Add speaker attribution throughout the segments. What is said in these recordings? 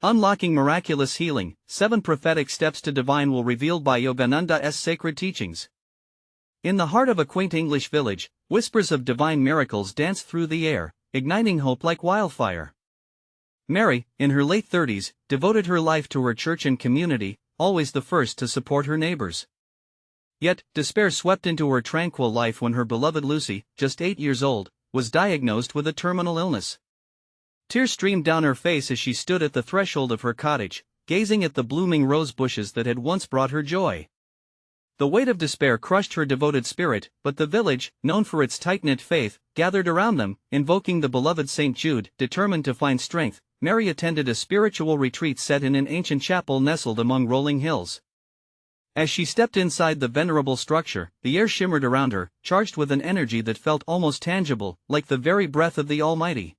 Speaker 1: Unlocking Miraculous Healing, 7 Prophetic Steps to Divine Will revealed by Yogananda's Sacred Teachings. In the heart of a quaint English village, whispers of divine miracles dance through the air, igniting hope like wildfire. Mary, in her late 30s, devoted her life to her church and community, always the first to support her neighbors. Yet, despair swept into her tranquil life when her beloved Lucy, just 8 years old, was diagnosed with a terminal illness. Tears streamed down her face as she stood at the threshold of her cottage, gazing at the blooming rose bushes that had once brought her joy. The weight of despair crushed her devoted spirit, but the village, known for its tight-knit faith, gathered around them, invoking the beloved St. Jude. Determined to find strength, Mary attended a spiritual retreat set in an ancient chapel nestled among rolling hills. As she stepped inside the venerable structure, the air shimmered around her, charged with an energy that felt almost tangible, like the very breath of the Almighty.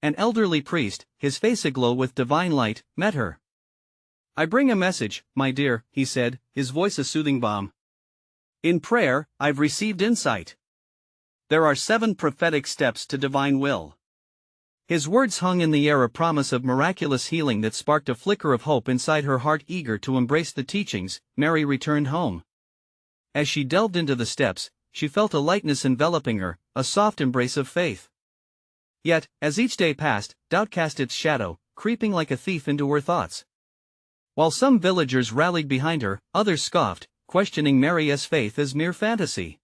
Speaker 1: An elderly priest, his face aglow with divine light, met her. "I bring a message, my dear," he said, his voice a soothing balm. "In prayer, I've received insight. There are 7 prophetic steps to divine will." His words hung in the air, a promise of miraculous healing that sparked a flicker of hope inside her heart. Eager to embrace the teachings, Mary returned home. As she delved into the steps, she felt a lightness enveloping her, a soft embrace of faith. Yet, as each day passed, doubt cast its shadow, creeping like a thief into her thoughts. While some villagers rallied behind her, others scoffed, questioning Mary's faith as mere fantasy.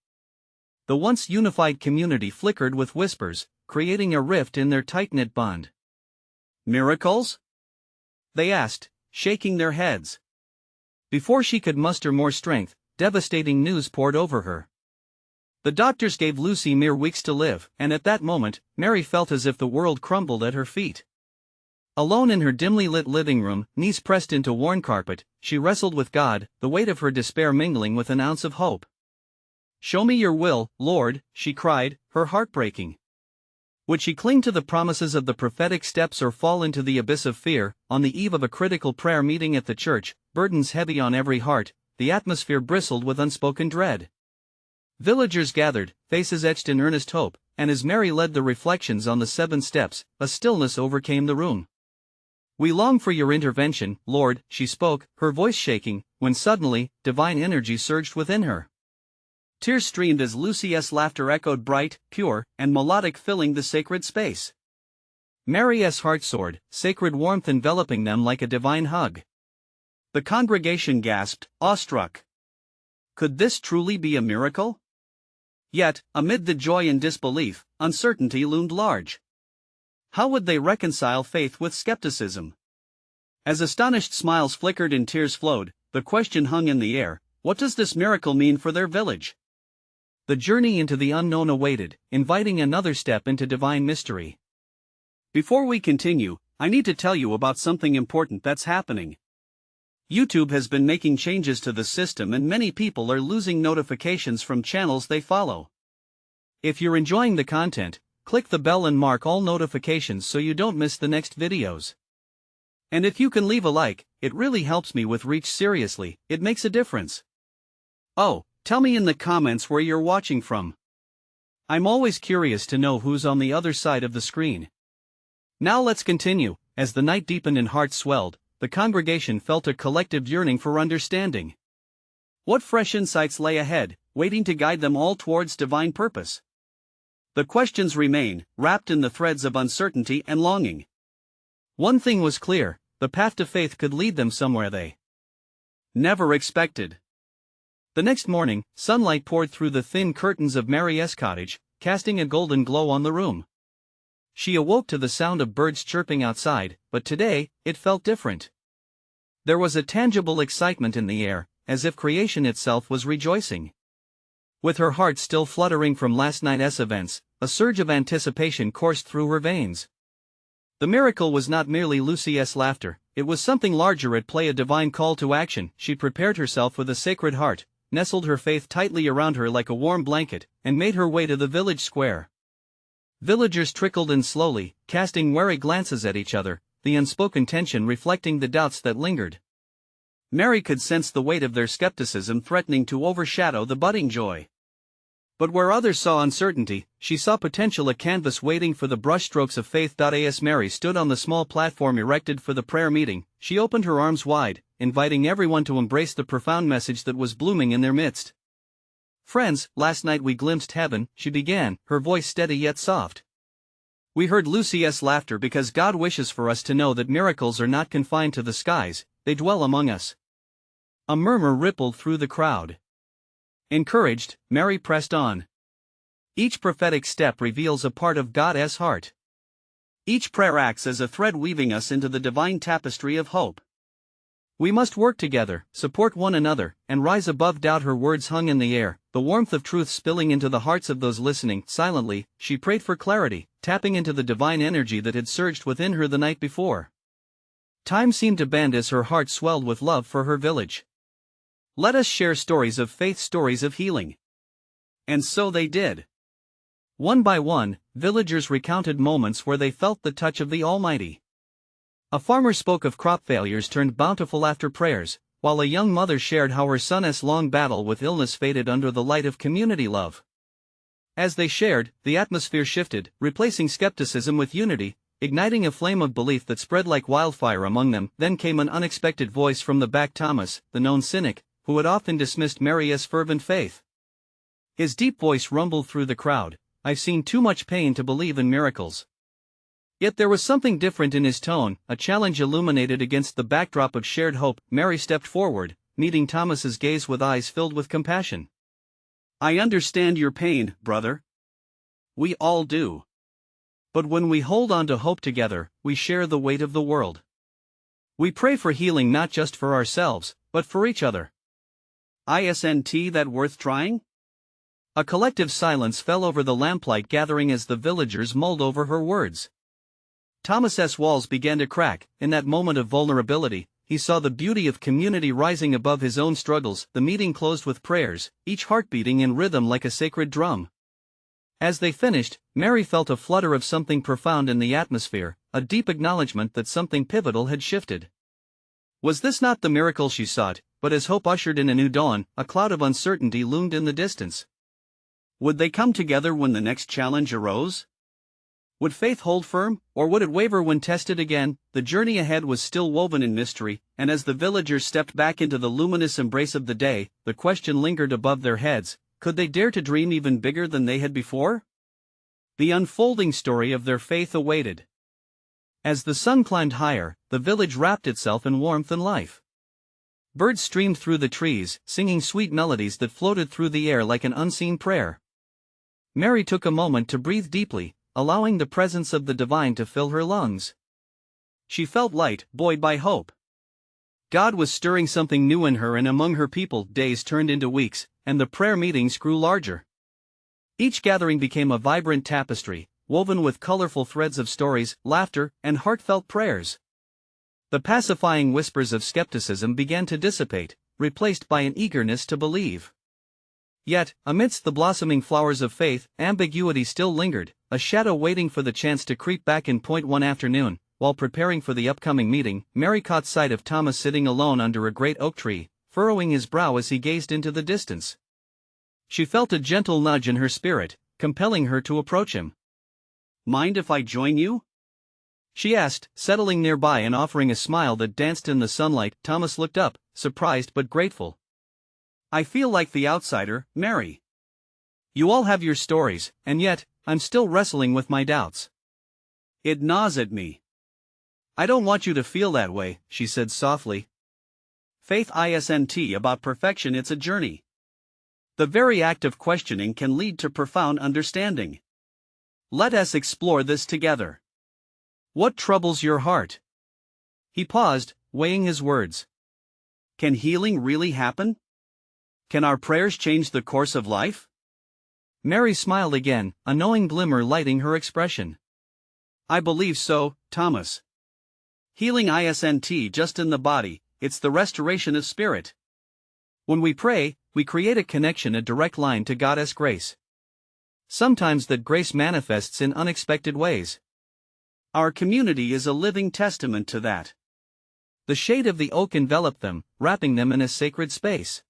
Speaker 1: The once unified community flickered with whispers, creating a rift in their tight-knit bond. "Miracles?" they asked, shaking their heads. Before she could muster more strength, devastating news poured over her. The doctors gave Lucy mere weeks to live, and at that moment, Mary felt as if the world crumbled at her feet. Alone in her dimly lit living room, knees pressed into worn carpet, she wrestled with God, the weight of her despair mingling with an ounce of hope. "Show me your will, Lord," she cried, her heart breaking. Would she cling to the promises of the prophetic steps or fall into the abyss of fear? On the eve of a critical prayer meeting at the church, burdens heavy on every heart, the atmosphere bristled with unspoken dread. Villagers gathered, faces etched in earnest hope, and as Mary led the reflections on the 7 steps, a stillness overcame the room. "We long for your intervention, Lord," she spoke, her voice shaking, when suddenly, divine energy surged within her. Tears streamed as Lucy's laughter echoed bright, pure, and melodic, filling the sacred space. Mary's heart soared, sacred warmth enveloping them like a divine hug. The congregation gasped, awestruck. Could this truly be a miracle? Yet, amid the joy and disbelief, uncertainty loomed large. How would they reconcile faith with skepticism? As astonished smiles flickered and tears flowed, the question hung in the air: what does this miracle mean for their village? The journey into the unknown awaited, inviting another step into divine mystery. Before we continue, I need to tell you about something important that's happening. YouTube has been making changes to the system and many people are losing notifications from channels they follow. If you're enjoying the content, click the bell and mark all notifications so you don't miss the next videos. And if you can leave a like, it really helps me with reach. Seriously, it makes a difference. Oh, tell me in the comments where you're watching from. I'm always curious to know who's on the other side of the screen. Now let's continue. As the night deepened and hearts swelled, the congregation felt a collective yearning for understanding. What fresh insights lay ahead, waiting to guide them all towards divine purpose? The questions remain, wrapped in the threads of uncertainty and longing. One thing was clear: the path to faith could lead them somewhere they never expected. The next morning, sunlight poured through the thin curtains of Mary's cottage, casting a golden glow on the room. She awoke to the sound of birds chirping outside, but today, it felt different. There was a tangible excitement in the air, as if creation itself was rejoicing. With her heart still fluttering from last night's events, a surge of anticipation coursed through her veins. The miracle was not merely Lucy's laughter, it was something larger at play, a divine call to action. She prepared herself with a sacred heart, nestled her faith tightly around her like a warm blanket, and made her way to the village square. Villagers trickled in slowly, casting wary glances at each other, the unspoken tension reflecting the doubts that lingered. Mary could sense the weight of their skepticism threatening to overshadow the budding joy. But where others saw uncertainty, she saw potential, a canvas waiting for the brushstrokes of faith. As Mary stood on the small platform erected for the prayer meeting, she opened her arms wide, inviting everyone to embrace the profound message that was blooming in their midst. "Friends, last night we glimpsed heaven," she began, her voice steady yet soft. "We heard Lucy's laughter because God wishes for us to know that miracles are not confined to the skies, they dwell among us." A murmur rippled through the crowd. Encouraged, Mary pressed on. Each prophetic step reveals a part of God's heart. Each prayer acts as a thread weaving us into the divine tapestry of hope. We must work together, support one another, and rise above doubt. Her words hung in the air, the warmth of truth spilling into the hearts of those listening. Silently, she prayed for clarity, tapping into the divine energy that had surged within her the night before. Time seemed to bend as her heart swelled with love for her village. "Let us share stories of faith, stories of healing." And so they did. One by one, villagers recounted moments where they felt the touch of the Almighty. A farmer spoke of crop failures turned bountiful after prayers, while a young mother shared how her son's long battle with illness faded under the light of community love. As they shared, the atmosphere shifted, replacing skepticism with unity, igniting a flame of belief that spread like wildfire among them. Then came an unexpected voice from the back. Thomas, the known cynic, who had often dismissed Mary's fervent faith. His deep voice rumbled through the crowd. "I've seen too much pain to believe in miracles." Yet there was something different in his tone, a challenge illuminated against the backdrop of shared hope. Mary stepped forward, meeting Thomas's gaze with eyes filled with compassion. "I understand your pain, brother. We all do. But when we hold on to hope together, we share the weight of the world. We pray for healing not just for ourselves, but for each other. Isn't that worth trying?" A collective silence fell over the lamplight gathering as the villagers mulled over her words. Thomas's walls began to crack. In that moment of vulnerability, he saw the beauty of community rising above his own struggles. The meeting closed with prayers, each heart beating in rhythm like a sacred drum. As they finished, Mary felt a flutter of something profound in the atmosphere, a deep acknowledgement that something pivotal had shifted. Was this not the miracle she sought? But as hope ushered in a new dawn, a cloud of uncertainty loomed in the distance. Would they come together when the next challenge arose? Would faith hold firm, or would it waver when tested again? The journey ahead was still woven in mystery, and as the villagers stepped back into the luminous embrace of the day, the question lingered above their heads: could they dare to dream even bigger than they had before? The unfolding story of their faith awaited. As the sun climbed higher, the village wrapped itself in warmth and life. Birds streamed through the trees, singing sweet melodies that floated through the air like an unseen prayer. Mary took a moment to breathe deeply, allowing the presence of the divine to fill her lungs. She felt light, buoyed by hope. God was stirring something new in her and among her people. Days turned into weeks, and the prayer meetings grew larger. Each gathering became a vibrant tapestry, woven with colorful threads of stories, laughter, and heartfelt prayers. The pacifying whispers of skepticism began to dissipate, replaced by an eagerness to believe. Yet, amidst the blossoming flowers of faith, ambiguity still lingered, a shadow waiting for the chance to creep back. One afternoon, while preparing for the upcoming meeting, Mary caught sight of Thomas sitting alone under a great oak tree, furrowing his brow as he gazed into the distance. She felt a gentle nudge in her spirit, compelling her to approach him. "Mind if I join you?" she asked, settling nearby and offering a smile that danced in the sunlight. Thomas looked up, surprised but grateful. "I feel like the outsider, Mary. You all have your stories, and yet, I'm still wrestling with my doubts. It gnaws at me." "I don't want you to feel that way," she said softly. "Faith isn't about perfection, it's a journey. The very act of questioning can lead to profound understanding. Let us explore this together. What troubles your heart?" He paused, weighing his words. "Can healing really happen? Can our prayers change the course of life?" Mary smiled again, a knowing glimmer lighting her expression. "I believe so, Thomas. Healing isn't just in the body, it's the restoration of spirit. When we pray, we create a connection, a direct line to God's grace. Sometimes that grace manifests in unexpected ways. Our community is a living testament to that." The shade of the oak enveloped them, wrapping them in a sacred space.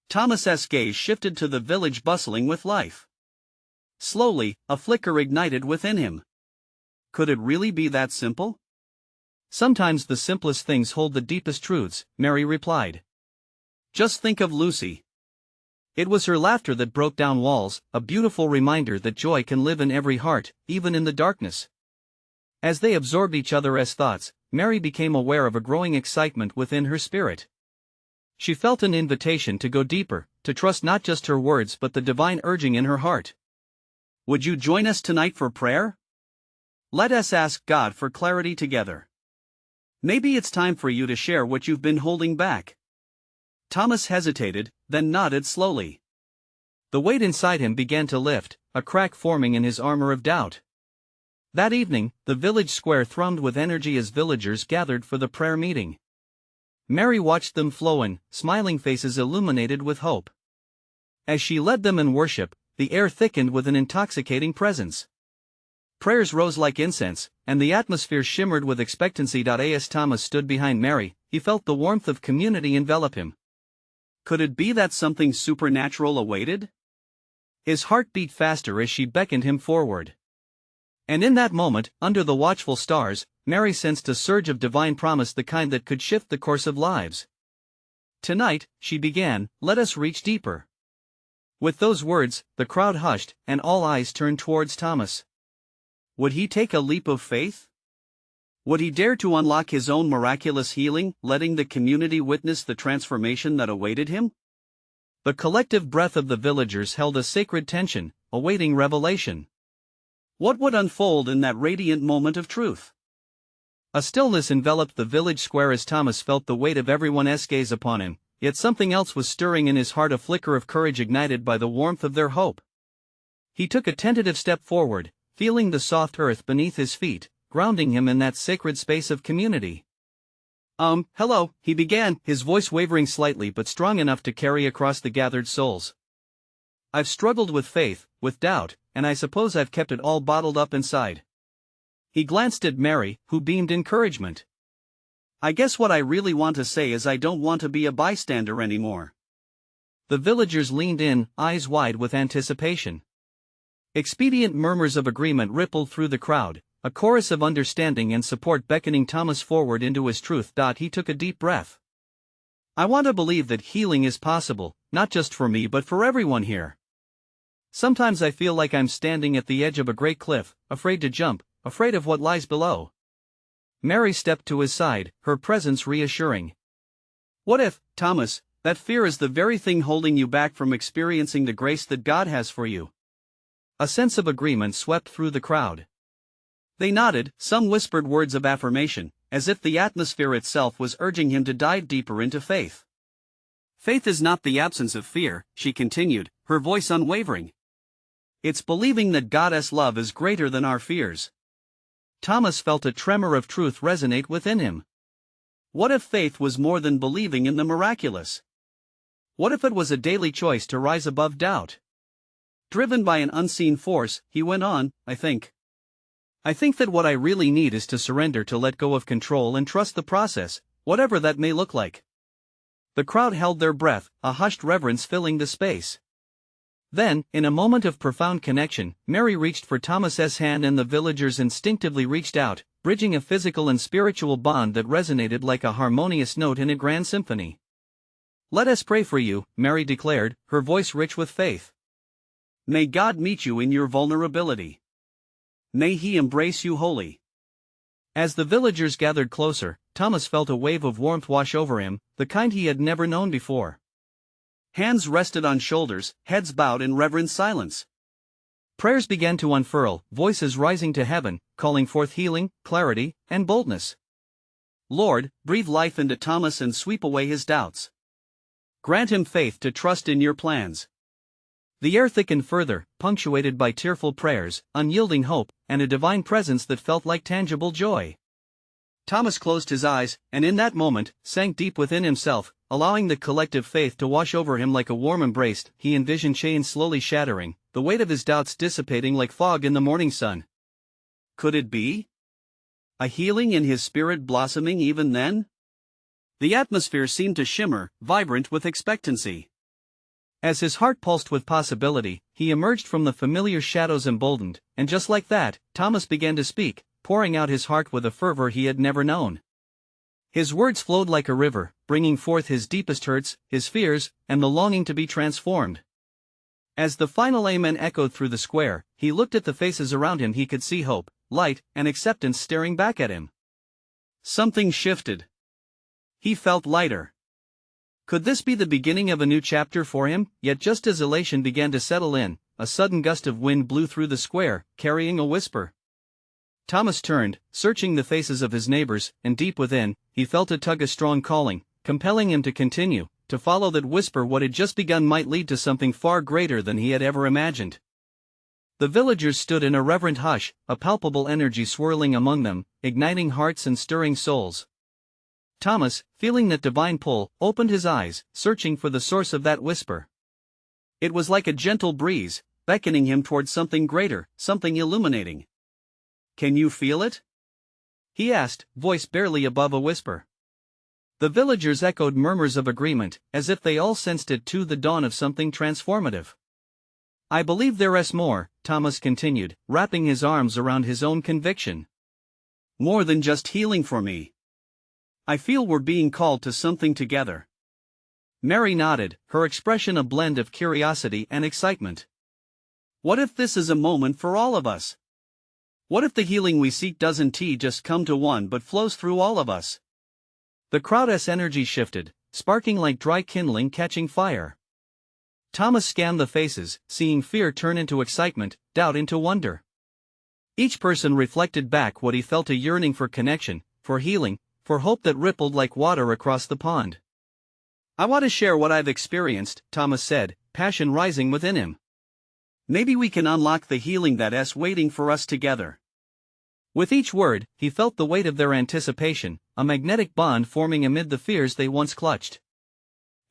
Speaker 1: Thomas's gaze shifted to the village bustling with life. Slowly, a flicker ignited within him. Could it really be that simple? Sometimes the simplest things hold the deepest truths, Mary replied. Just think of Lucy. It was her laughter that broke down walls, a beautiful reminder that joy can live in every heart, even in the darkness. As they absorbed each other as thoughts, Mary became aware of a growing excitement within her spirit. She felt an invitation to go deeper, to trust not just her words but the divine urging in her heart. Would you join us tonight for prayer? Let us ask God for clarity together. Maybe it's time for you to share what you've been holding back. Thomas hesitated, then nodded slowly. The weight inside him began to lift, a crack forming in his armor of doubt. That evening, the village square thrummed with energy as villagers gathered for the prayer meeting. Mary watched them flow in, smiling faces illuminated with hope. As she led them in worship, the air thickened with an intoxicating presence. Prayers rose like incense, and the atmosphere shimmered with expectancy. As Thomas stood behind Mary, he felt the warmth of community envelop him. Could it be that something supernatural awaited? His heart beat faster as she beckoned him forward. And in that moment, under the watchful stars, Mary sensed a surge of divine promise, the kind that could shift the course of lives. Tonight, she began, let us reach deeper. With those words, the crowd hushed, and all eyes turned towards Thomas. Would he take a leap of faith? Would he dare to unlock his own miraculous healing, letting the community witness the transformation that awaited him? The collective breath of the villagers held a sacred tension, awaiting revelation. What would unfold in that radiant moment of truth? A stillness enveloped the village square as Thomas felt the weight of everyone's gaze upon him, yet something else was stirring in his heart, a flicker of courage ignited by the warmth of their hope. He took a tentative step forward, feeling the soft earth beneath his feet, grounding him in that sacred space of community. Hello, he began, his voice wavering slightly but strong enough to carry across the gathered souls. I've struggled with faith, with doubt, and I suppose I've kept it all bottled up inside. He glanced at Mary, who beamed encouragement. I guess what I really want to say is I don't want to be a bystander anymore. The villagers leaned in, eyes wide with anticipation. Expedient murmurs of agreement rippled through the crowd, a chorus of understanding and support beckoning Thomas forward into his truth. He took a deep breath. I want to believe that healing is possible, not just for me but for everyone here. Sometimes I feel like I'm standing at the edge of a great cliff, afraid to jump, afraid of what lies below. Mary stepped to his side, her presence reassuring. What if, Thomas, that fear is the very thing holding you back from experiencing the grace that God has for you? A sense of agreement swept through the crowd. They nodded, some whispered words of affirmation, as if the atmosphere itself was urging him to dive deeper into faith. Faith is not the absence of fear, she continued, her voice unwavering. It's believing that God's love is greater than our fears. Thomas felt a tremor of truth resonate within him. What if faith was more than believing in the miraculous? What if it was a daily choice to rise above doubt? Driven by an unseen force, he went on, I think that what I really need is to surrender, to let go of control and trust the process, whatever that may look like. The crowd held their breath, a hushed reverence filling the space. Then, in a moment of profound connection, Mary reached for Thomas's hand and the villagers instinctively reached out, bridging a physical and spiritual bond that resonated like a harmonious note in a grand symphony. Let us pray for you, Mary declared, her voice rich with faith. May God meet you in your vulnerability. May He embrace you wholly. As the villagers gathered closer, Thomas felt a wave of warmth wash over him, the kind he had never known before. Hands rested on shoulders, heads bowed in reverent silence. Prayers began to unfurl, voices rising to heaven, calling forth healing, clarity, and boldness. Lord, breathe life into Thomas and sweep away his doubts. Grant him faith to trust in your plans. The air thickened further, punctuated by tearful prayers, unyielding hope, and a divine presence that felt like tangible joy. Thomas closed his eyes, and in that moment, sank deep within himself, allowing the collective faith to wash over him like a warm embrace. He envisioned chains slowly shattering, the weight of his doubts dissipating like fog in the morning sun. Could it be? A healing in his spirit blossoming even then? The atmosphere seemed to shimmer, vibrant with expectancy. As his heart pulsed with possibility, he emerged from the familiar shadows emboldened, and just like that, Thomas began to speak, pouring out his heart with a fervor he had never known. His words flowed like a river, bringing forth his deepest hurts, his fears, and the longing to be transformed. As the final amen echoed through the square, he looked at the faces around him. He could see hope, light, and acceptance staring back at him. Something shifted. He felt lighter. Could this be the beginning of a new chapter for him? Yet just as elation began to settle in, a sudden gust of wind blew through the square, carrying a whisper. Thomas turned, searching the faces of his neighbors, and deep within, he felt a tug, a strong calling, compelling him to continue, to follow that whisper. What had just begun might lead to something far greater than he had ever imagined. The villagers stood in a reverent hush, a palpable energy swirling among them, igniting hearts and stirring souls. Thomas, feeling that divine pull, opened his eyes, searching for the source of that whisper. It was like a gentle breeze, beckoning him toward something greater, something illuminating. "Can you feel it?" he asked, voice barely above a whisper. The villagers echoed murmurs of agreement, as if they all sensed it too, the dawn of something transformative. "I believe there is more," Thomas continued, wrapping his arms around his own conviction. "More than just healing for me. I feel we're being called to something together." Mary nodded, her expression a blend of curiosity and excitement. "What if this is a moment for all of us? What if the healing we seek doesn't just come to one but flows through all of us?" The crowd's energy shifted, sparking like dry kindling catching fire. Thomas scanned the faces, seeing fear turn into excitement, doubt into wonder. Each person reflected back what he felt, a yearning for connection, for healing, for hope that rippled like water across the pond. "I want to share what I've experienced," Thomas said, passion rising within him. "Maybe we can unlock the healing that's waiting for us together." With each word, he felt the weight of their anticipation, a magnetic bond forming amid the fears they once clutched.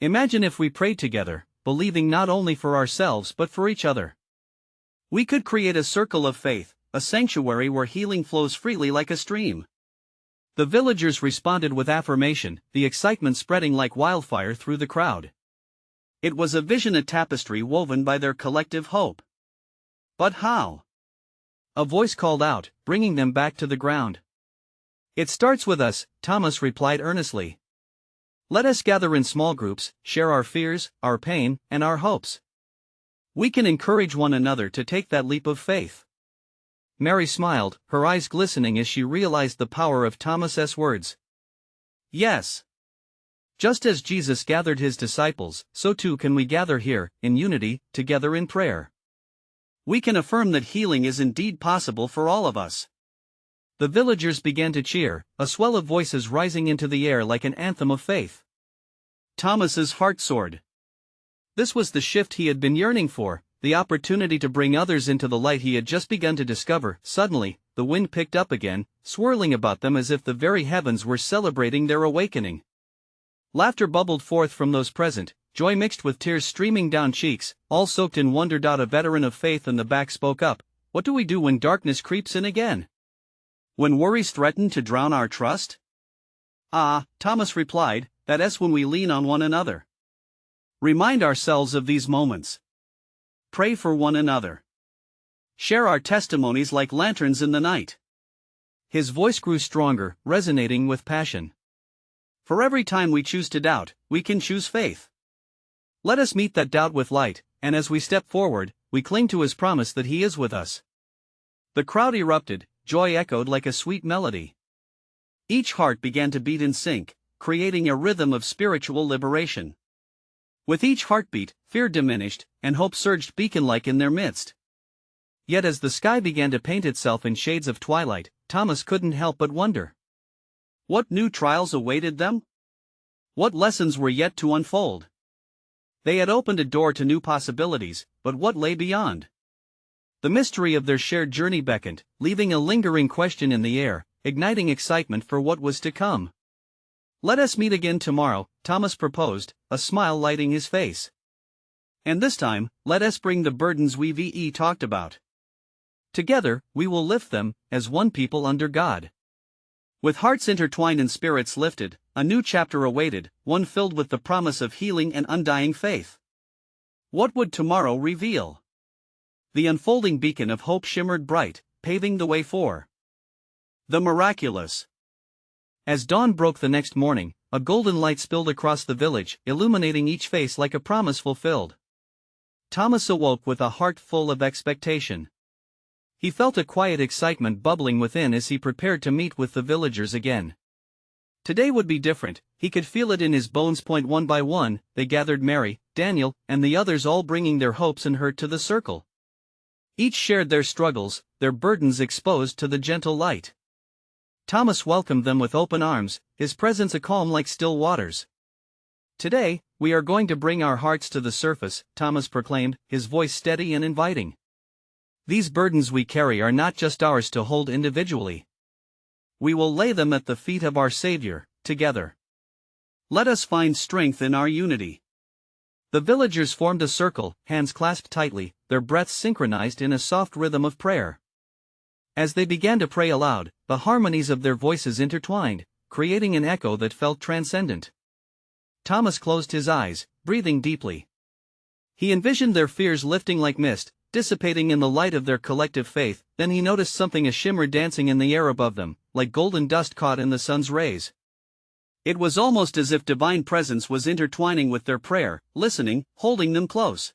Speaker 1: "Imagine if we prayed together, believing not only for ourselves but for each other. We could create a circle of faith, a sanctuary where healing flows freely like a stream." The villagers responded with affirmation, the excitement spreading like wildfire through the crowd. It was a vision, a tapestry woven by their collective hope. "But how?" a voice called out, bringing them back to the ground. "It starts with us," Thomas replied earnestly. "Let us gather in small groups, share our fears, our pain, and our hopes. We can encourage one another to take that leap of faith." Mary smiled, her eyes glistening as she realized the power of Thomas's words. "Yes. Just as Jesus gathered his disciples, so too can we gather here, in unity, together in prayer. We can affirm that healing is indeed possible for all of us." The villagers began to cheer, a swell of voices rising into the air like an anthem of faith. Thomas's heart soared. This was the shift he had been yearning for, the opportunity to bring others into the light he had just begun to discover. Suddenly, the wind picked up again, swirling about them as if the very heavens were celebrating their awakening. Laughter bubbled forth from those present, joy mixed with tears streaming down cheeks, all soaked in wonder. A veteran of faith in the back spoke up. "What do we do when darkness creeps in again? When worries threaten to drown our trust?" "Ah," Thomas replied, "that's when we lean on one another. Remind ourselves of these moments. Pray for one another. Share our testimonies like lanterns in the night." His voice grew stronger, resonating with passion. "For every time we choose to doubt, we can choose faith. Let us meet that doubt with light, and as we step forward, we cling to his promise that he is with us." The crowd erupted, joy echoed like a sweet melody. Each heart began to beat in sync, creating a rhythm of spiritual liberation. With each heartbeat, fear diminished, and hope surged beacon-like in their midst. Yet as the sky began to paint itself in shades of twilight, Thomas couldn't help but wonder. What new trials awaited them? What lessons were yet to unfold? They had opened a door to new possibilities, but what lay beyond? The mystery of their shared journey beckoned, leaving a lingering question in the air, igniting excitement for what was to come. "Let us meet again tomorrow," Thomas proposed, a smile lighting his face. "And this time, let us bring the burdens we've talked about. Together, we will lift them, as one people under God." With hearts intertwined and spirits lifted, a new chapter awaited, one filled with the promise of healing and undying faith. What would tomorrow reveal? The unfolding beacon of hope shimmered bright, paving the way for the miraculous. As dawn broke the next morning, a golden light spilled across the village, illuminating each face like a promise fulfilled. Thomas awoke with a heart full of expectation. He felt a quiet excitement bubbling within as he prepared to meet with the villagers again. Today would be different, he could feel it in his bones. One by one, they gathered Mary, Daniel, and the others, all bringing their hopes and hurt to the circle. Each shared their struggles, their burdens exposed to the gentle light. Thomas welcomed them with open arms, his presence a calm like still waters. "Today, we are going to bring our hearts to the surface," Thomas proclaimed, his voice steady and inviting. "These burdens we carry are not just ours to hold individually. We will lay them at the feet of our Savior, together. Let us find strength in our unity." The villagers formed a circle, hands clasped tightly, their breaths synchronized in a soft rhythm of prayer. As they began to pray aloud, the harmonies of their voices intertwined, creating an echo that felt transcendent. Thomas closed his eyes, breathing deeply. He envisioned their fears lifting like mist, dissipating in the light of their collective faith. Then he noticed something, a shimmer dancing in the air above them, like golden dust caught in the sun's rays. It was almost as if divine presence was intertwining with their prayer, listening, holding them close.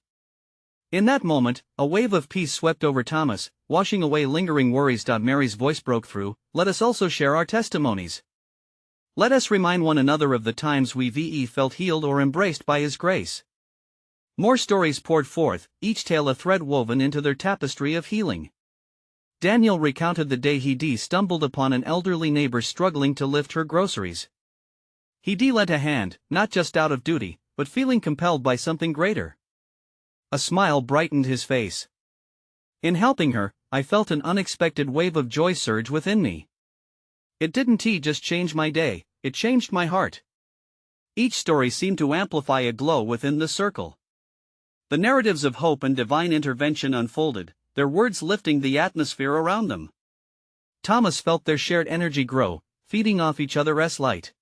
Speaker 1: In that moment, a wave of peace swept over Thomas, washing away lingering worries. Mary's voice broke through, "Let us also share our testimonies. Let us remind one another of the times we've felt healed or embraced by His grace." More stories poured forth, each tale a thread woven into their tapestry of healing. Daniel recounted the day he stumbled upon an elderly neighbor struggling to lift her groceries. He lent a hand, not just out of duty, but feeling compelled by something greater. A smile brightened his face. "In helping her, I felt an unexpected wave of joy surge within me. It didn't just change my day, it changed my heart." Each story seemed to amplify a glow within the circle. The narratives of hope and divine intervention unfolded, their words lifting the atmosphere around them. Thomas felt their shared energy grow, feeding off each other's light.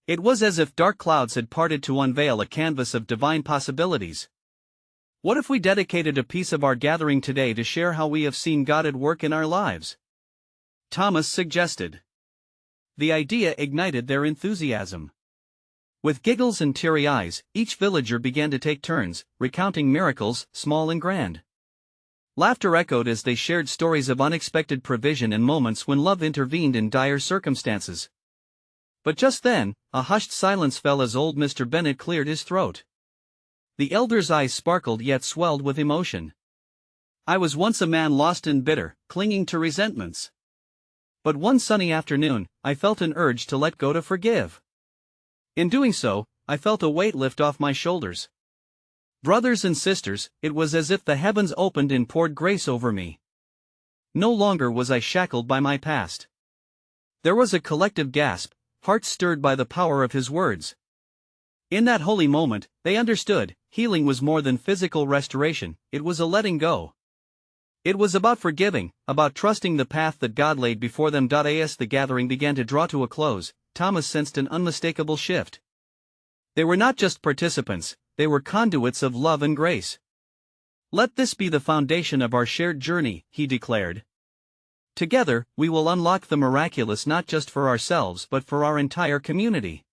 Speaker 1: It was as if dark clouds had parted to unveil a canvas of divine possibilities. What if we dedicated a piece of our gathering today to share how we have seen God at work in our lives? Thomas suggested. The idea ignited their enthusiasm. With giggles and teary eyes, each villager began to take turns, recounting miracles, small and grand. Laughter echoed as they shared stories of unexpected provision and moments when love intervened in dire circumstances. But just then, a hushed silence fell as old Mr. Bennett cleared his throat. The elder's eyes sparkled yet swelled with emotion. "I was once a man lost and bitter, clinging to resentments. But one sunny afternoon, I felt an urge to let go, to forgive. In doing so, I felt a weight lift off my shoulders. Brothers and sisters, it was as if the heavens opened and poured grace over me. No longer was I shackled by my past." There was a collective gasp, hearts stirred by the power of his words. In that holy moment, they understood, healing was more than physical restoration, it was a letting go. It was about forgiving, about trusting the path that God laid before them. As the gathering began to draw to a close, Thomas sensed an unmistakable shift. They were not just participants, they were conduits of love and grace. "Let this be the foundation of our shared journey," he declared. "Together, we will unlock the miraculous not just for ourselves but for our entire community."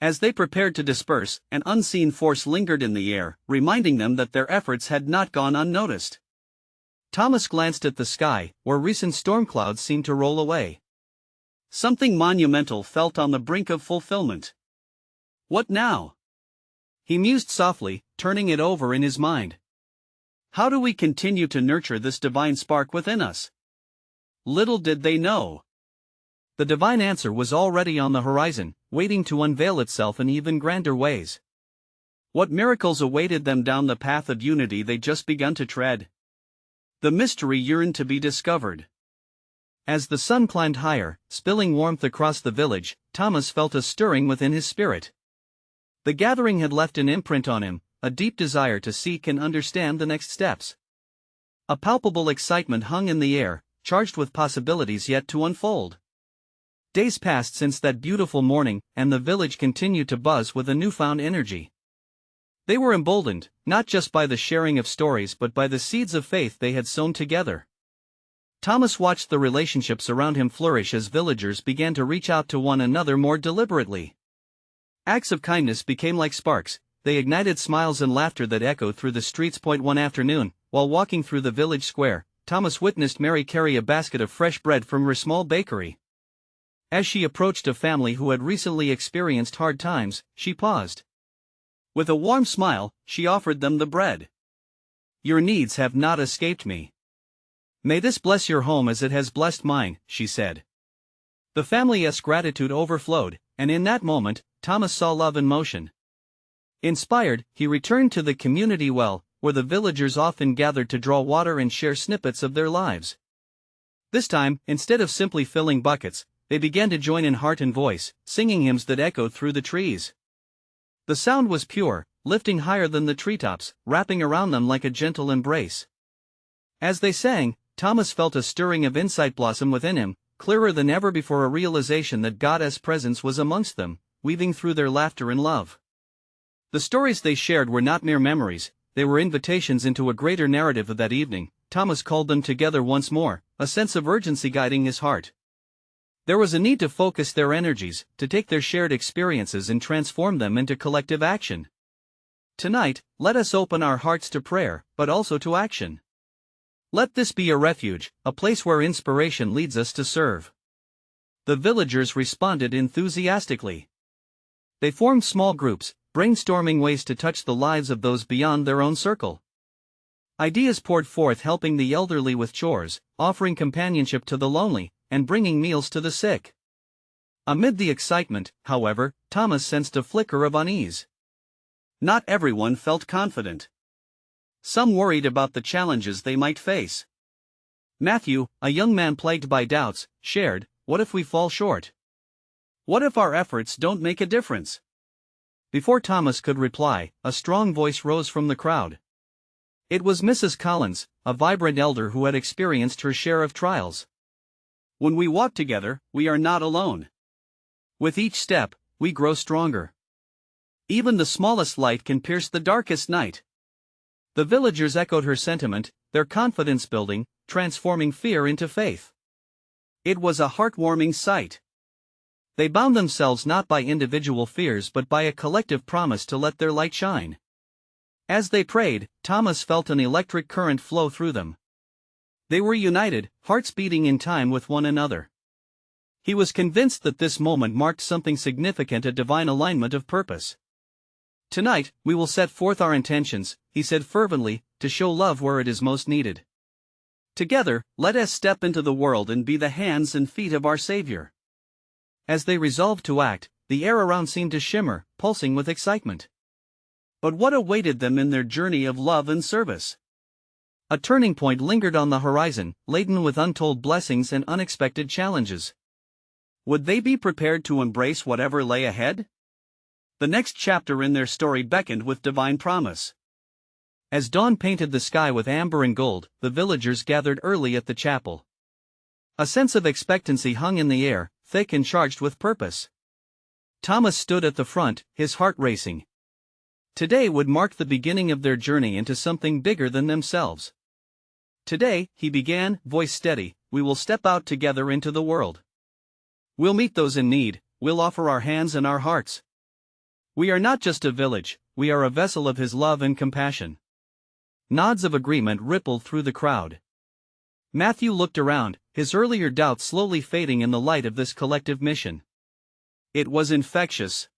Speaker 1: As they prepared to disperse, an unseen force lingered in the air, reminding them that their efforts had not gone unnoticed. Thomas glanced at the sky, where recent storm clouds seemed to roll away. Something monumental felt on the brink of fulfillment. What now? He mused softly, turning it over in his mind. How do we continue to nurture this divine spark within us? Little did they know. The divine answer was already on the horizon, waiting to unveil itself in even grander ways. What miracles awaited them down the path of unity they'd just begun to tread? The mystery yearned to be discovered. As the sun climbed higher, spilling warmth across the village, Thomas felt a stirring within his spirit. The gathering had left an imprint on him, a deep desire to seek and understand the next steps. A palpable excitement hung in the air, charged with possibilities yet to unfold. Days passed since that beautiful morning, and the village continued to buzz with a newfound energy. They were emboldened, not just by the sharing of stories but by the seeds of faith they had sown together. Thomas watched the relationships around him flourish as villagers began to reach out to one another more deliberately. Acts of kindness became like sparks. They ignited smiles and laughter that echoed through the streets. One afternoon, while walking through the village square, Thomas witnessed Mary carry a basket of fresh bread from her small bakery. As she approached a family who had recently experienced hard times, she paused. With a warm smile, she offered them the bread. "Your needs have not escaped me. May this bless your home as it has blessed mine," she said. The family's gratitude overflowed, and in that moment, Thomas saw love in motion. Inspired, he returned to the community well, where the villagers often gathered to draw water and share snippets of their lives. This time, instead of simply filling buckets, they began to join in heart and voice, singing hymns that echoed through the trees. The sound was pure, lifting higher than the treetops, wrapping around them like a gentle embrace. As they sang, Thomas felt a stirring of insight blossom within him, clearer than ever before, a realization that God's presence was amongst them, weaving through their laughter and love. The stories they shared were not mere memories, they were invitations into a greater narrative. Of that evening, Thomas called them together once more, a sense of urgency guiding his heart. There was a need to focus their energies, to take their shared experiences and transform them into collective action. Tonight, let us open our hearts to prayer, but also to action. Let this be a refuge, a place where inspiration leads us to serve. The villagers responded enthusiastically. They formed small groups, brainstorming ways to touch the lives of those beyond their own circle. Ideas poured forth, helping the elderly with chores, offering companionship to the lonely, and bringing meals to the sick. Amid the excitement, however, Thomas sensed a flicker of unease. Not everyone felt confident. Some worried about the challenges they might face. Matthew, a young man plagued by doubts, shared, "What if we fall short? What if our efforts don't make a difference?" Before Thomas could reply, a strong voice rose from the crowd. It was Mrs. Collins, a vibrant elder who had experienced her share of trials. "When we walk together, we are not alone. With each step, we grow stronger. Even the smallest light can pierce the darkest night." The villagers echoed her sentiment, their confidence building, transforming fear into faith. It was a heartwarming sight. They bound themselves not by individual fears but by a collective promise to let their light shine. As they prayed, Thomas felt an electric current flow through them. They were united, hearts beating in time with one another. He was convinced that this moment marked something significant, a divine alignment of purpose. "Tonight, we will set forth our intentions," he said fervently, "to show love where it is most needed. Together, let us step into the world and be the hands and feet of our Savior." As they resolved to act, the air around seemed to shimmer, pulsing with excitement. But what awaited them in their journey of love and service? A turning point lingered on the horizon, laden with untold blessings and unexpected challenges. Would they be prepared to embrace whatever lay ahead? The next chapter in their story beckoned with divine promise. As dawn painted the sky with amber and gold, the villagers gathered early at the chapel. A sense of expectancy hung in the air, thick and charged with purpose. Thomas stood at the front, his heart racing. Today would mark the beginning of their journey into something bigger than themselves. "Today," he began, voice steady, "we will step out together into the world. We'll meet those in need, we'll offer our hands and our hearts. We are not just a village, we are a vessel of His love and compassion." Nods of agreement rippled through the crowd. Matthew looked around, his earlier doubts slowly fading in the light of this collective mission. It was infectious.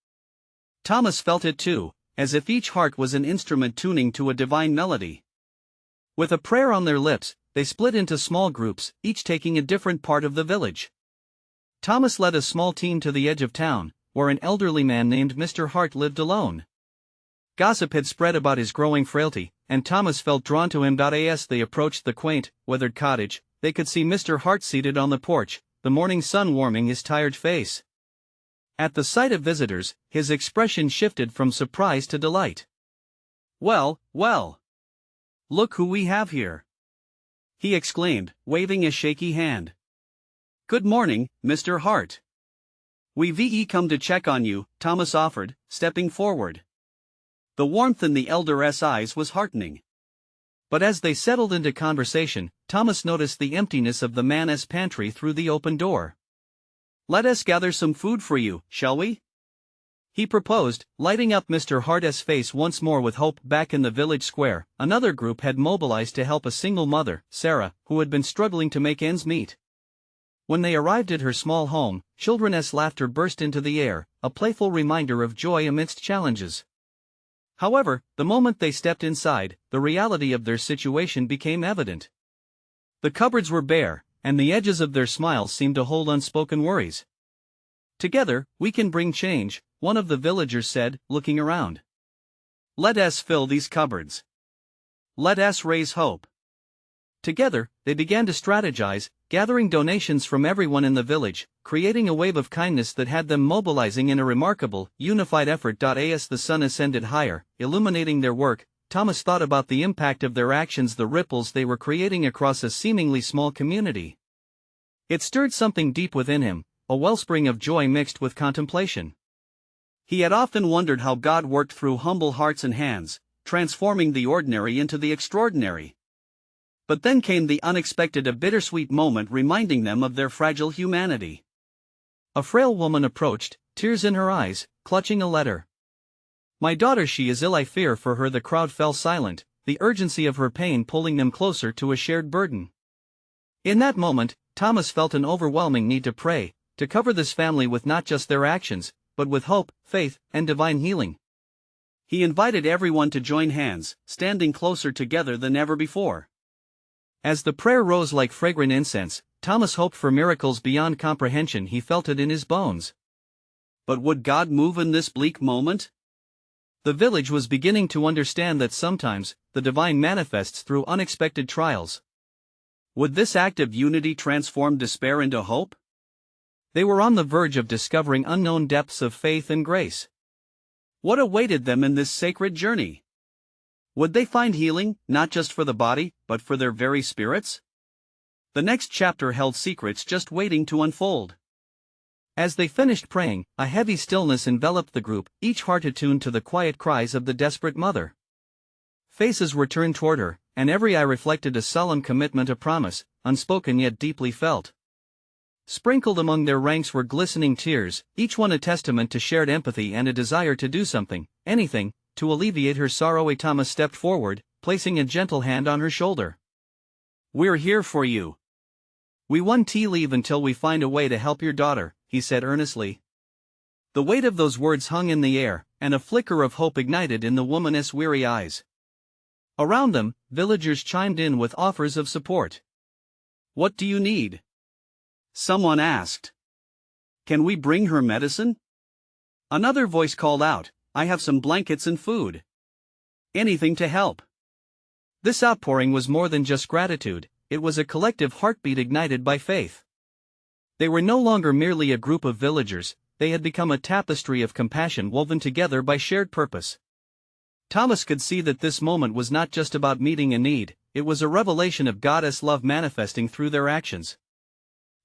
Speaker 1: Thomas felt it too, as if each heart was an instrument tuning to a divine melody. With a prayer on their lips, they split into small groups, each taking a different part of the village. Thomas led a small team to the edge of town, where an elderly man named Mr. Hart lived alone. Gossip had spread about his growing frailty, and Thomas felt drawn to him. As they approached the quaint, weathered cottage, they could see Mr. Hart seated on the porch, the morning sun warming his tired face. At the sight of visitors, his expression shifted from surprise to delight. "Well, well! Look who we have here!" he exclaimed, waving a shaky hand. "Good morning, Mr. Hart. We've come to check on you," Thomas offered, stepping forward. The warmth in the elder's eyes was heartening. But as they settled into conversation, Thomas noticed the emptiness of the man's pantry through the open door. "Let us gather some food for you, shall we?" he proposed, lighting up Mr. Hart's face once more with hope. Back in the village square, another group had mobilized to help a single mother, Sarah, who had been struggling to make ends meet. When they arrived at her small home, children's laughter burst into the air, a playful reminder of joy amidst challenges. However, the moment they stepped inside, the reality of their situation became evident. The cupboards were bare, and the edges of their smiles seemed to hold unspoken worries. "Together, we can bring change," one of the villagers said, looking around. "Let us fill these cupboards. Let us raise hope." Together, they began to strategize, gathering donations from everyone in the village, creating a wave of kindness that had them mobilizing in a remarkable, unified effort. As the sun ascended higher, illuminating their work, Thomas thought about the impact of their actions, the ripples they were creating across a seemingly small community. It stirred something deep within him, a wellspring of joy mixed with contemplation. He had often wondered how God worked through humble hearts and hands, transforming the ordinary into the extraordinary. But then came the unexpected, a bittersweet moment reminding them of their fragile humanity. A frail woman approached, tears in her eyes, clutching a letter. "My daughter, she is ill, I fear for her." The crowd fell silent, the urgency of her pain pulling them closer to a shared burden. In that moment, Thomas felt an overwhelming need to pray, to cover this family with not just their actions, but with hope, faith, and divine healing. He invited everyone to join hands, standing closer together than ever before. As the prayer rose like fragrant incense, Thomas hoped for miracles beyond comprehension. He felt it in his bones. But would God move in this bleak moment? The village was beginning to understand that sometimes, the divine manifests through unexpected trials. Would this act of unity transform despair into hope? They were on the verge of discovering unknown depths of faith and grace. What awaited them in this sacred journey? Would they find healing, not just for the body, but for their very spirits? The next chapter held secrets just waiting to unfold. As they finished praying, a heavy stillness enveloped the group, each heart attuned to the quiet cries of the desperate mother. Faces were turned toward her, and every eye reflected a solemn commitment, a promise, unspoken yet deeply felt. Sprinkled among their ranks were glistening tears, each one a testament to shared empathy and a desire to do something, anything, to alleviate her sorrow. Thomas stepped forward, placing a gentle hand on her shoulder. "We're here for you. We won't leave until we find a way to help your daughter," he said earnestly. The weight of those words hung in the air, and a flicker of hope ignited in the woman's weary eyes. Around them, villagers chimed in with offers of support. "What do you need?" someone asked. "Can we bring her medicine?" Another voice called out, "I have some blankets and food. Anything to help." This outpouring was more than just gratitude, it was a collective heartbeat ignited by faith. They were no longer merely a group of villagers, they had become a tapestry of compassion woven together by shared purpose. Thomas could see that this moment was not just about meeting a need, it was a revelation of God's love manifesting through their actions.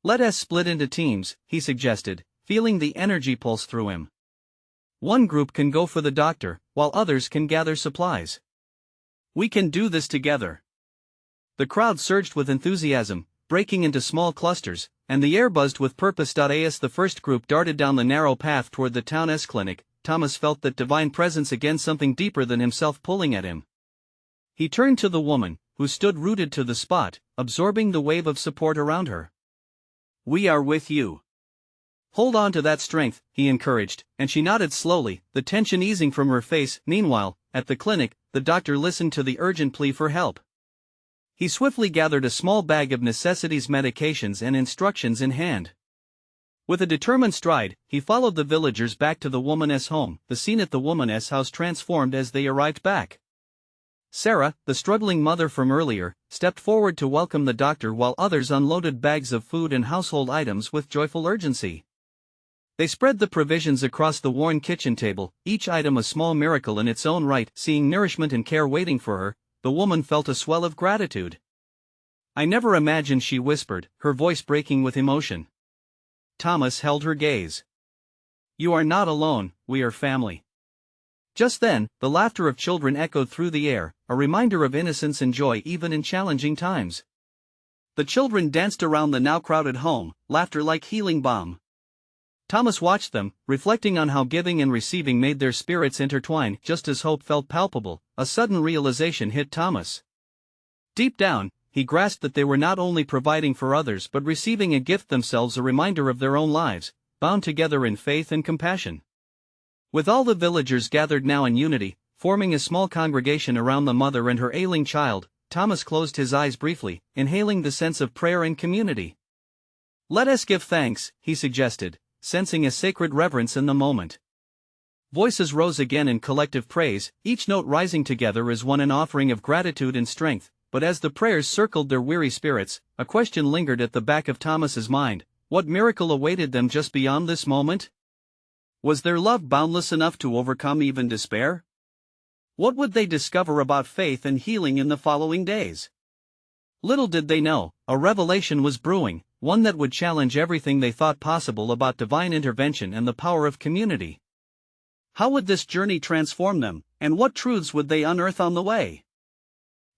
Speaker 1: "Let us split into teams," he suggested, feeling the energy pulse through him. "One group can go for the doctor, while others can gather supplies. We can do this together." The crowd surged with enthusiasm, breaking into small clusters, and the air buzzed with purpose. As the first group darted down the narrow path toward the town's clinic, Thomas felt that divine presence again, something deeper than himself pulling at him. He turned to the woman, who stood rooted to the spot, absorbing the wave of support around her. "We are with you. Hold on to that strength," he encouraged, and she nodded slowly, the tension easing from her face. Meanwhile, at the clinic, the doctor listened to the urgent plea for help. He swiftly gathered a small bag of necessities, medications and instructions in hand. With a determined stride, he followed the villagers back to the woman's home. The scene at the woman's house transformed as they arrived back. Sarah, the struggling mother from earlier, stepped forward to welcome the doctor while others unloaded bags of food and household items with joyful urgency. They spread the provisions across the worn kitchen table, each item a small miracle in its own right. Seeing nourishment and care waiting for her, the woman felt a swell of gratitude. "I never imagined," she whispered, her voice breaking with emotion. Thomas held her gaze. "You are not alone, we are family. Just then, the laughter of children echoed through the air, a reminder of innocence and joy even in challenging times. The children danced around the now crowded home, laughter like healing balm. Thomas watched them, reflecting on how giving and receiving made their spirits intertwine. Just as hope felt palpable, a sudden realization hit Thomas. Deep down, he grasped that they were not only providing for others but receiving a gift themselves, a reminder of their own lives, bound together in faith and compassion. With all the villagers gathered now in unity, forming a small congregation around the mother and her ailing child, Thomas closed his eyes briefly, inhaling the sense of prayer and community. "Let us give thanks," he suggested, sensing a sacred reverence in the moment. Voices rose again in collective praise, each note rising together as one in offering of gratitude and strength. But as the prayers circled their weary spirits, a question lingered at the back of Thomas's mind: what miracle awaited them just beyond this moment? Was their love boundless enough to overcome even despair? What would they discover about faith and healing in the following days? Little did they know, a revelation was brewing, one that would challenge everything they thought possible about divine intervention and the power of community. How would this journey transform them, and what truths would they unearth on the way?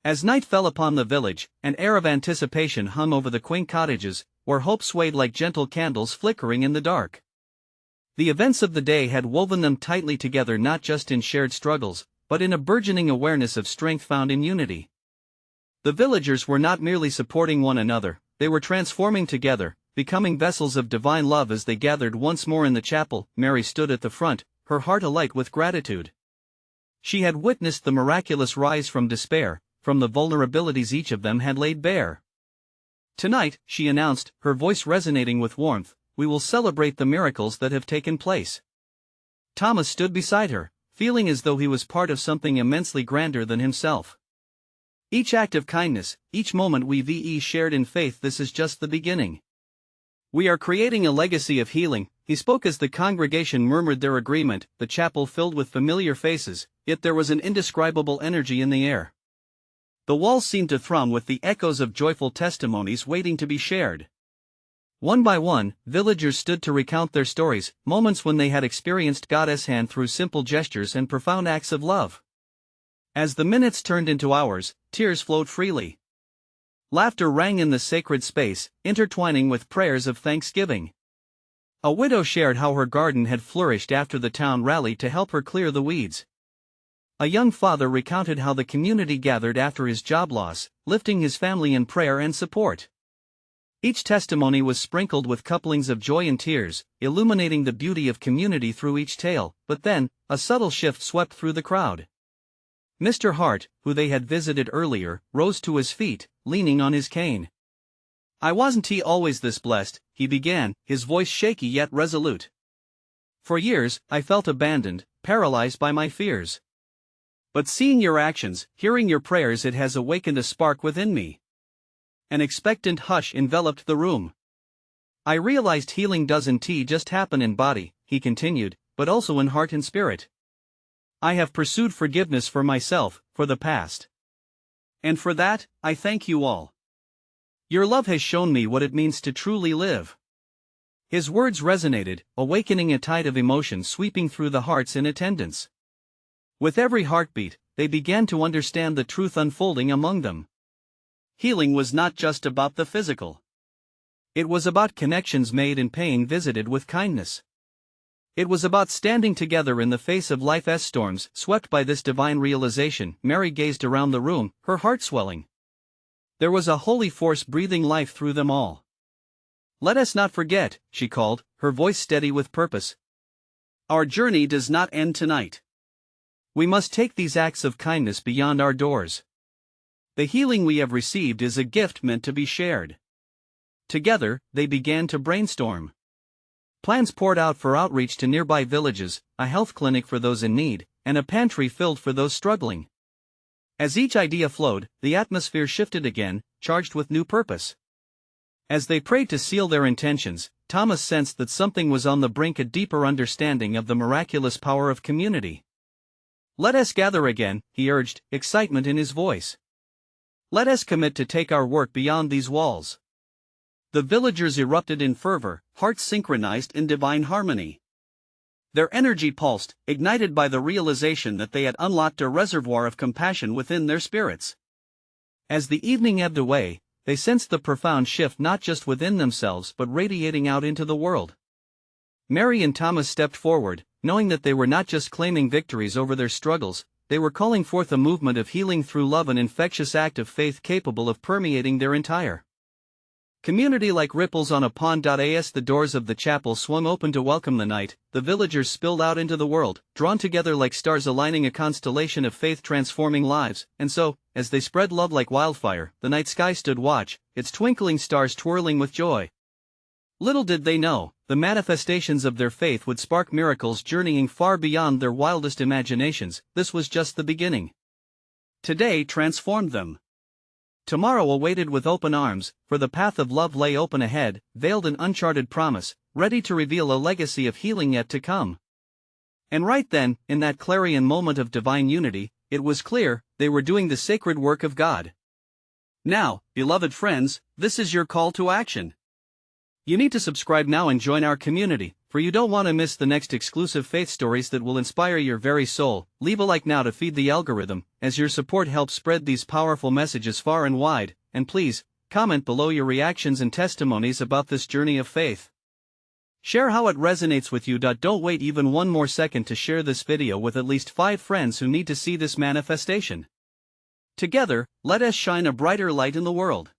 Speaker 1: As night fell upon the village, an air of anticipation hung over the quaint cottages, where hope swayed like gentle candles flickering in the dark. The events of the day had woven them tightly together, not just in shared struggles, but in a burgeoning awareness of strength found in unity. The villagers were not merely supporting one another, they were transforming together, becoming vessels of divine love. As they gathered once more in the chapel, Mary stood at the front, her heart alight with gratitude. She had witnessed the miraculous rise from despair, from the vulnerabilities each of them had laid bare. "Tonight," she announced, her voice resonating with warmth, "we will celebrate the miracles that have taken place." Thomas stood beside her, feeling as though he was part of something immensely grander than himself. Each act of kindness, each moment we shared in faith, this is just the beginning. "We are creating a legacy of healing," he spoke as the congregation murmured their agreement, the chapel filled with familiar faces, yet there was an indescribable energy in the air. The walls seemed to thrum with the echoes of joyful testimonies waiting to be shared. One by one, villagers stood to recount their stories, moments when they had experienced God's hand through simple gestures and profound acts of love. As the minutes turned into hours, tears flowed freely. Laughter rang in the sacred space, intertwining with prayers of thanksgiving. A widow shared how her garden had flourished after the town rallied to help her clear the weeds. A young father recounted how the community gathered after his job loss, lifting his family in prayer and support. Each testimony was sprinkled with couplings of joy and tears, illuminating the beauty of community through each tale. But then, a subtle shift swept through the crowd. Mr. Hart, who they had visited earlier, rose to his feet, leaning on his cane. "I wasn't always this blessed," he began, his voice shaky yet resolute. "For years, I felt abandoned, paralyzed by my fears. But seeing your actions, hearing your prayers, it has awakened a spark within me." An expectant hush enveloped the room. "I realized healing doesn't just happen in body," he continued, "but also in heart and spirit. I have pursued forgiveness for myself, for the past. And for that, I thank you all. Your love has shown me what it means to truly live." His words resonated, awakening a tide of emotion sweeping through the hearts in attendance. With every heartbeat, they began to understand the truth unfolding among them. Healing was not just about the physical. It was about connections made and pain visited with kindness. It was about standing together in the face of life's storms. Swept by this divine realization, Mary gazed around the room, her heart swelling. There was a holy force breathing life through them all. "Let us not forget," she called, her voice steady with purpose. "Our journey does not end tonight. We must take these acts of kindness beyond our doors. The healing we have received is a gift meant to be shared." Together, they began to brainstorm. Plans poured out for outreach to nearby villages, a health clinic for those in need, and a pantry filled for those struggling. As each idea flowed, the atmosphere shifted again, charged with new purpose. As they prayed to seal their intentions, Thomas sensed that something was on the brink, a deeper understanding of the miraculous power of community. "Let us gather again," he urged, excitement in his voice. "Let us commit to take our work beyond these walls." The villagers erupted in fervor, hearts synchronized in divine harmony. Their energy pulsed, ignited by the realization that they had unlocked a reservoir of compassion within their spirits. As the evening ebbed away, they sensed the profound shift not just within themselves but radiating out into the world. Mary and Thomas stepped forward, knowing that they were not just claiming victories over their struggles, they were calling forth a movement of healing through love, an infectious act of faith capable of permeating their entire community like ripples on a pond. As the doors of the chapel swung open to welcome the night, the villagers spilled out into the world, drawn together like stars aligning, a constellation of faith transforming lives. And so, as they spread love like wildfire, the night sky stood watch, its twinkling stars twirling with joy. Little did they know, the manifestations of their faith would spark miracles journeying far beyond their wildest imaginations. This was just the beginning. Today transformed them. Tomorrow awaited with open arms, for the path of love lay open ahead, veiled in uncharted promise, ready to reveal a legacy of healing yet to come. And right then, in that clarion moment of divine unity, it was clear, they were doing the sacred work of God. Now, beloved friends, this is your call to action. You need to subscribe now and join our community, for you don't want to miss the next exclusive faith stories that will inspire your very soul. Leave a like now to feed the algorithm, as your support helps spread these powerful messages far and wide, and please, comment below your reactions and testimonies about this journey of faith. Share how it resonates with you. Don't wait even one more second to share this video with at least 5 friends who need to see this manifestation. Together, let us shine a brighter light in the world.